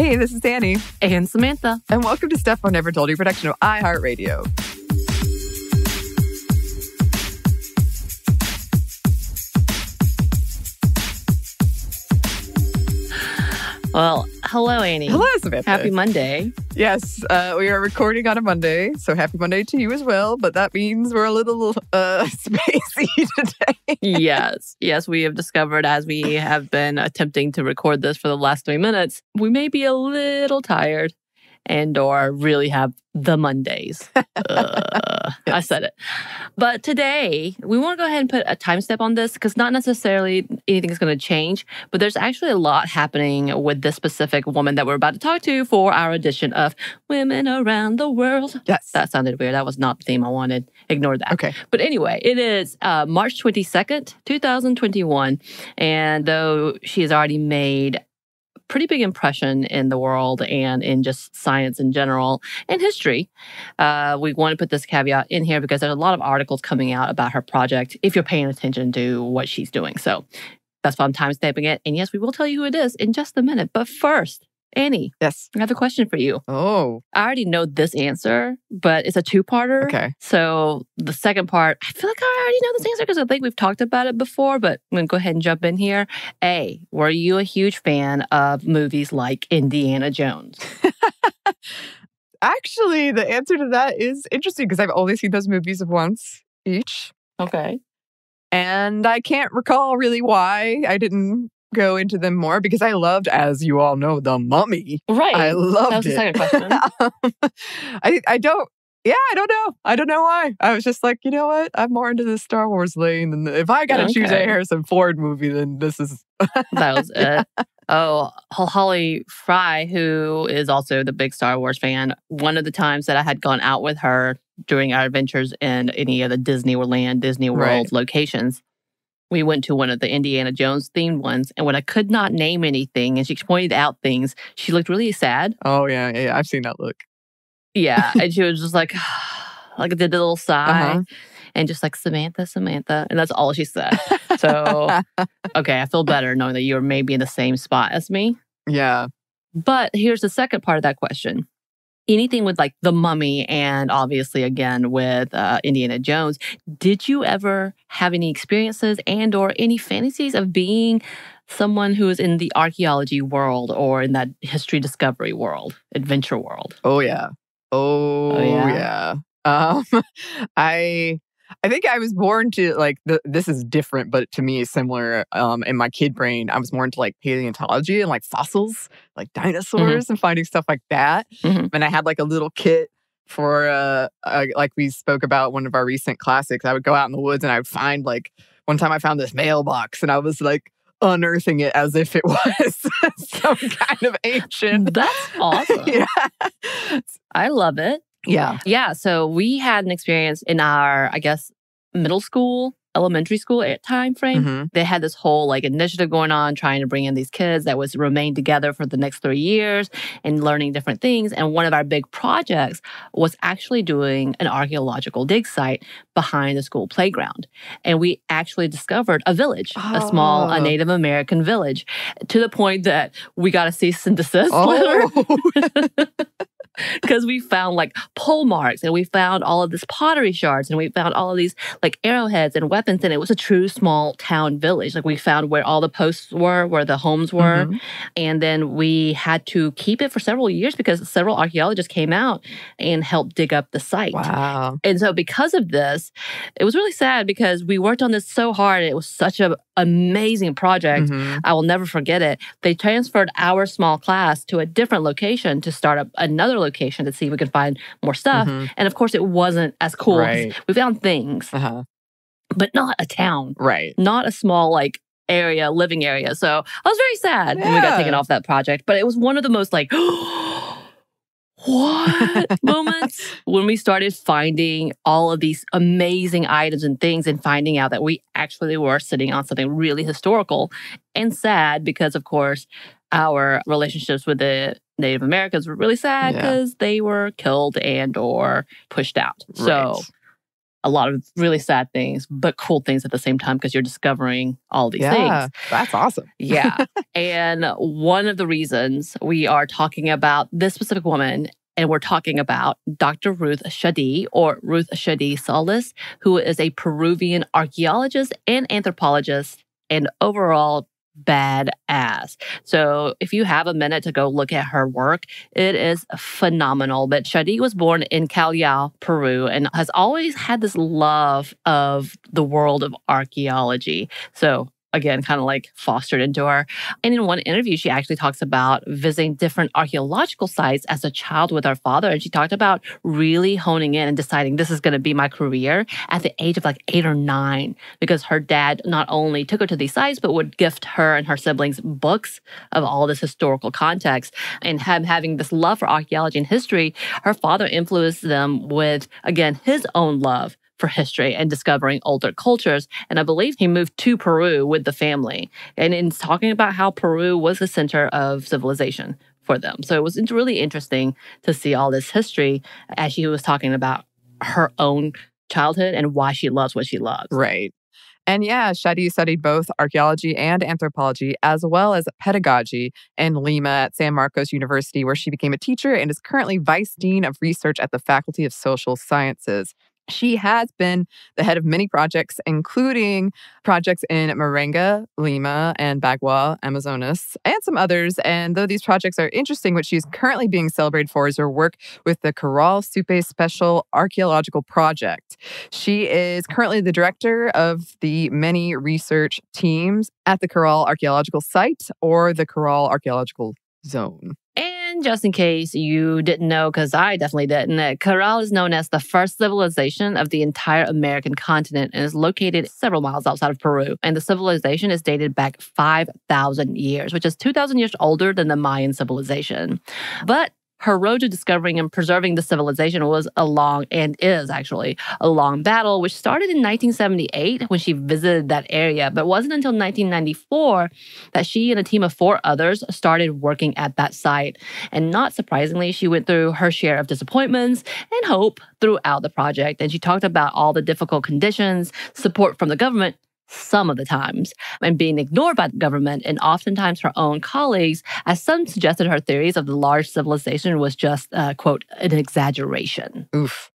Hey, this is Anney. And Samantha. And welcome to Stuff I Never Told You, production of iHeartRadio. Well, hello, Anney. Hello, Samantha. Happy Monday. Yes, we are recording on a Monday, so happy Monday to you as well. But that means we're a little spacey today. Yes, we have discovered as we have been attempting to record this for the last 3 minutes, we may be a little tired and or really have the Mondays. Yes. I said it. But today, we want to go ahead and put a time step on this because not necessarily anything is going to change, but there's actually a lot happening with this specific woman that we're about to talk to for our edition of Women Around the World. Yes. That sounded weird. That was not the theme I wanted. Ignore that. Okay. But anyway, it is March 22nd, 2021. And though she has already made pretty big impression in the world and in just science in general and history. We want to put this caveat in here because there's a lot of articles coming out about her project if you're paying attention to what she's doing. So that's why I'm time-stamping it. And yes, we will tell you who it is in just a minute. But first, Anney. Yes. I have a question for you. Oh. I already know this answer, but it's a two-parter. Okay. So the second part, I feel like I already know this answer because I think we've talked about it before, but I'm going to go ahead and jump in here. A, were you a huge fan of movies like Indiana Jones? Actually, the answer to that is interesting because I've only seen those movies once each. Okay. And I can't recall really why I didn't go into them more because I loved, as you all know, The Mummy. Right. I loved it. That was the second question. I don't know. I don't know why. I was just like, you know what? I'm more into the Star Wars lane. And if I got to choose a Harrison Ford movie, then this is... That was it. Oh, Holly Fry, who is also the big Star Wars fan, one of the times that I had gone out with her during our adventures in any of the Disneyland, Disney World locations, we went to one of the Indiana Jones themed ones. And when I could not name anything and she pointed out things, she looked really sad. Oh, yeah. I've seen that look. Yeah. And she was just like did a little sigh and just like, Samantha. And that's all she said. So, okay, I feel better knowing that you're maybe in the same spot as me. Yeah. But here's the second part of that question. Anything with like The Mummy and obviously again with Indiana Jones, did you ever have any experiences and or any fantasies of being someone who is in the archaeology world or in that history discovery world, adventure world? Oh, yeah. Oh yeah. I think I was born to like, this is different, but to me similar. In my kid brain, I was more into like paleontology and like fossils, like dinosaurs and finding stuff like that. And I had like a little kit for, like we spoke about one of our recent classics. I would go out in the woods and I would find like, one time I found this mailbox and I was like unearthing it as if it was some kind of ancient. That's awesome. Yeah. I love it. Yeah. Yeah. So we had an experience in our, I guess, middle school, elementary school time frame. They had this whole like initiative going on trying to bring in these kids that was remain together for the next 3 years and learning different things. And one of our big projects was actually doing an archaeological dig site behind the school playground. And we actually discovered a village, a small Native American village, to the point that we got a cease and desist letter. Because we found like pole marks and we found all of this pottery shards and we found all of these like arrowheads and weapons. And it was a true small town village. Like we found where all the posts were, where the homes were. And then we had to keep it for several years because several archaeologists came out and helped dig up the site. Wow. And so because of this, it was really sad because we worked on this so hard. It was such an amazing project. I will never forget it. They transferred our small class to a different location to start up another location to see if we could find more stuff. And of course, it wasn't as cool. We found things, but not a town. Not a small like area, living area. So I was very sad when we got taken off that project. But it was one of the most like, what moments when we started finding all of these amazing items and things and finding out that we actually were sitting on something really historical and sad because, of course, our relationships with the Native Americans were really sad because they were killed and or pushed out. So a lot of really sad things, but cool things at the same time because you're discovering all these things. That's awesome. Yeah. And one of the reasons we are talking about this specific woman, and we're talking about Dr. Ruth Shady, or Ruth Shady Solis, who is a Peruvian archaeologist and anthropologist and overall badass. So if you have a minute to go look at her work, it is phenomenal. But Shady was born in Callao, Peru, and has always had this love of the world of archaeology. So again, kind of like fostered into her. And in one interview, she actually talks about visiting different archaeological sites as a child with her father. And she talked about really honing in and deciding this is going to be my career at the age of like 8 or 9, because her dad not only took her to these sites, but would gift her and her siblings books of all this historical context. And having this love for archaeology and history, her father influenced them with, again, his own love for history and discovering older cultures. And I believe he moved to Peru with the family. And in talking about how Peru was the center of civilization for them. So it was really interesting to see all this history as she was talking about her own childhood and why she loves what she loves. Right. And yeah, Shady studied both archaeology and anthropology, as well as pedagogy in Lima at San Marcos University, where she became a teacher and is currently Vice Dean of Research at the Faculty of Social Sciences. She has been the head of many projects, including projects in Marenga, Lima, and Bagua, Amazonas, and some others. And though these projects are interesting, what she's currently being celebrated for is her work with the Corral Supe Special Archaeological Project. She is currently the director of the many research teams at the Corral Archaeological Site, or the Corral Archaeological Zone. And just in case you didn't know, because I definitely didn't, Corral is known as the first civilization of the entire American continent and is located several miles outside of Peru. And the civilization is dated back 5,000 years, which is 2,000 years older than the Mayan civilization. But her road to discovering and preserving the civilization was a long battle, which started in 1978 when she visited that area. But it wasn't until 1994 that she and a team of 4 others started working at that site. And not surprisingly, she went through her share of disappointments and hope throughout the project. And she talked about all the difficult conditions, support from the government, some of the times, and being ignored by the government and oftentimes her own colleagues, as some suggested her theories of the large civilization was just, quote, an exaggeration. Oof.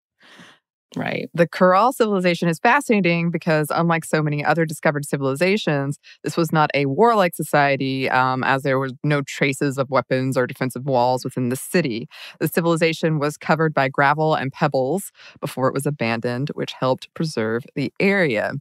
Right. The Corral civilization is fascinating because, unlike so many other discovered civilizations, this was not a warlike society, as there were no traces of weapons or defensive walls within the city. The civilization was covered by gravel and pebbles before it was abandoned, which helped preserve the area.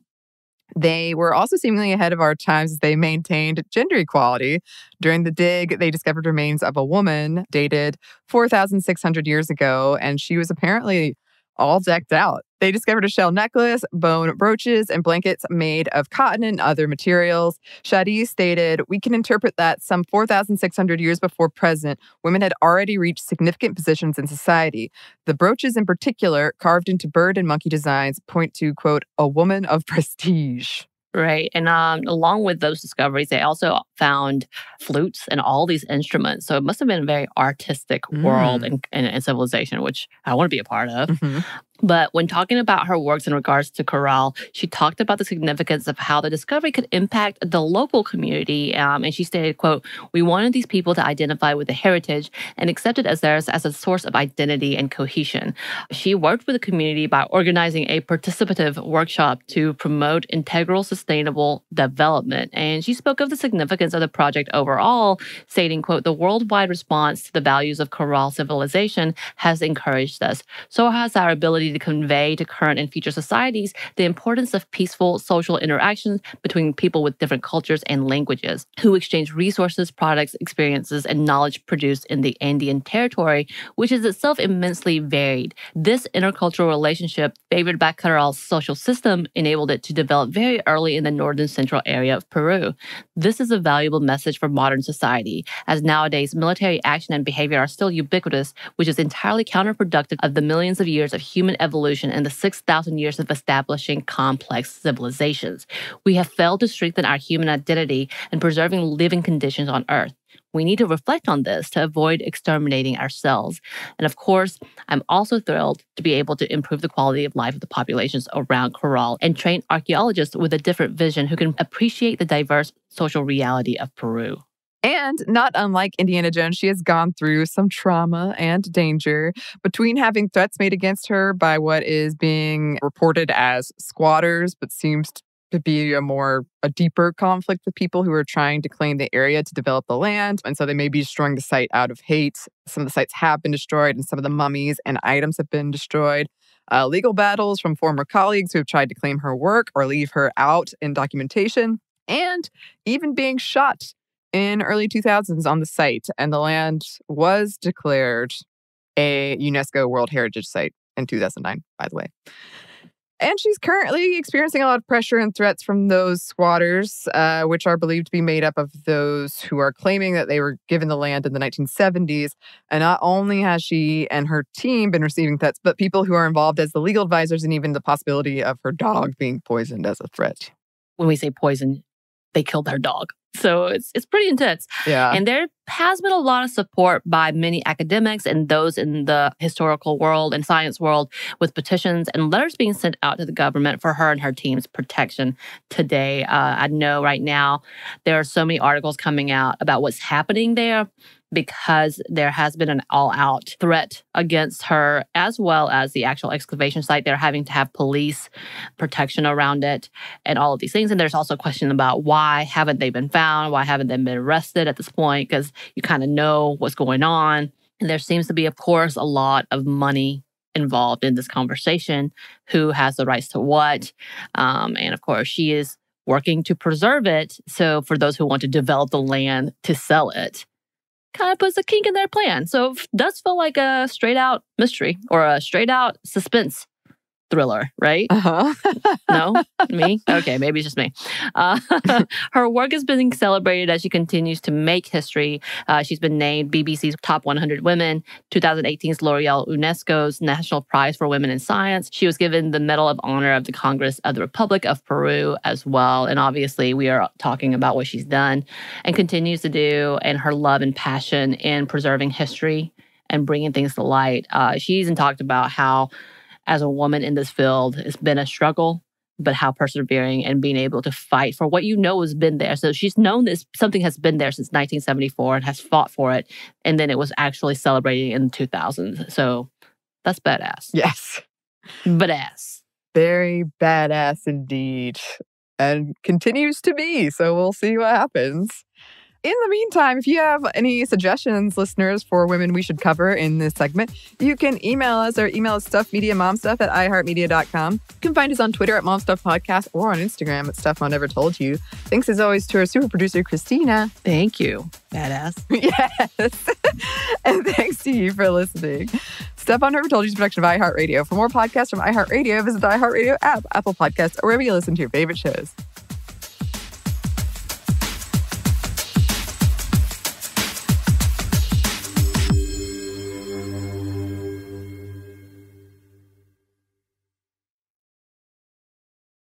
They were also seemingly ahead of our times as they maintained gender equality. During the dig, they discovered remains of a woman dated 4,600 years ago, and she was apparently all decked out. They discovered a shell necklace, bone brooches, and blankets made of cotton and other materials. Shady stated, "We can interpret that some 4,600 years before present, women had already reached significant positions in society. The brooches in particular, carved into bird and monkey designs, point to, quote, a woman of prestige." Right. And along with those discoveries, they also found flutes and all these instruments. So it must have been a very artistic world and civilization, which I want to be a part of. Mm-hmm. But when talking about her works in regards to Corral, she talked about the significance of how the discovery could impact the local community. And she stated, quote, "We wanted these people to identify with the heritage and accept it as theirs as a source of identity and cohesion." She worked with the community by organizing a participative workshop to promote integral sustainable development. And she spoke of the significance of the project overall, stating, quote, "The worldwide response to the values of Corral civilization has encouraged us. So has our ability to convey to current and future societies the importance of peaceful social interactions between people with different cultures and languages, who exchange resources, products, experiences, and knowledge produced in the Andean territory, which is itself immensely varied. This intercultural relationship, favored by Corral's social system, enabled it to develop very early in the northern central area of Peru. This is a valuable message for modern society, as nowadays military action and behavior are still ubiquitous, which is entirely counterproductive of the millions of years of human evolution and the 6,000 years of establishing complex civilizations. We have failed to strengthen our human identity and preserving living conditions on Earth. we need to reflect on this to avoid exterminating ourselves. And of course, I'm also thrilled to be able to improve the quality of life of the populations around Corral and train archaeologists with a different vision who can appreciate the diverse social reality of Peru. And not unlike Indiana Jones, she has gone through some trauma and danger between having threats made against her by what is being reported as squatters, but seems to be a deeper conflict with people who are trying to claim the area to develop the land. And so they may be destroying the site out of hate. Some of the sites have been destroyed, and some of the mummies and items have been destroyed. Legal battles from former colleagues who have tried to claim her work or leave her out in documentation, and even being shot in early 2000s on the site. And the land was declared a UNESCO World Heritage Site in 2009, by the way. And she's currently experiencing a lot of pressure and threats from those squatters, which are believed to be made up of those who are claiming that they were given the land in the 1970s. And not only has she and her team been receiving threats, but people who are involved as the legal advisors, and even the possibility of her dog being poisoned as a threat. When we say poison, they killed her dog. So it's pretty intense. Yeah. And there has been a lot of support by many academics and those in the historical world and science world, with petitions and letters being sent out to the government for her and her team's protection today. I know right now there are so many articles coming out about what's happening there, because there has been an all-out threat against her, as well as the actual excavation site. They're having to have police protection around it and all of these things. And there's also a question about why haven't they been found? Why haven't they been arrested at this point? Because you kind of know what's going on. And there seems to be, of course, a lot of money involved in this conversation. Who has the rights to what? And of course, she is working to preserve it. So for those who want to develop the land to sell it, kind of puts a kink in their plan. So it does feel like a straight out mystery or a straight out suspense thriller, right? Uh-huh. No? Me? Okay, maybe it's just me. Her work is being celebrated as she continues to make history. She's been named BBC's Top 100 Women, 2018's L'Oreal UNESCO's National Prize for Women in Science. She was given the Medal of Honor of the Congress of the Republic of Peru as well. And obviously, we are talking about what she's done and continues to do, and her love and passion in preserving history and bringing things to light. She's even talked about how, as a woman in this field, it's been a struggle, but how persevering and being able to fight for what you know has been there. So she's known this, something has been there since 1974 and has fought for it. And then it was actually celebrated in the 2000s. So that's badass. Yes. Badass. Very badass indeed. And continues to be. So we'll see what happens. In the meantime, if you have any suggestions, listeners, for women we should cover in this segment, you can email us. Our email is stuffmediamomstuff@iheartmedia.com. You can find us on Twitter at momstuffpodcast or on Instagram at Stuff Mom Never Told You. Thanks as always to our super producer, Christina. Thank you. Badass. Yes. And thanks to you for listening. Stuff Mom Never Told You is a production of iHeartRadio. For more podcasts from iHeartRadio, visit the iHeartRadio app, Apple Podcasts, or wherever you listen to your favorite shows.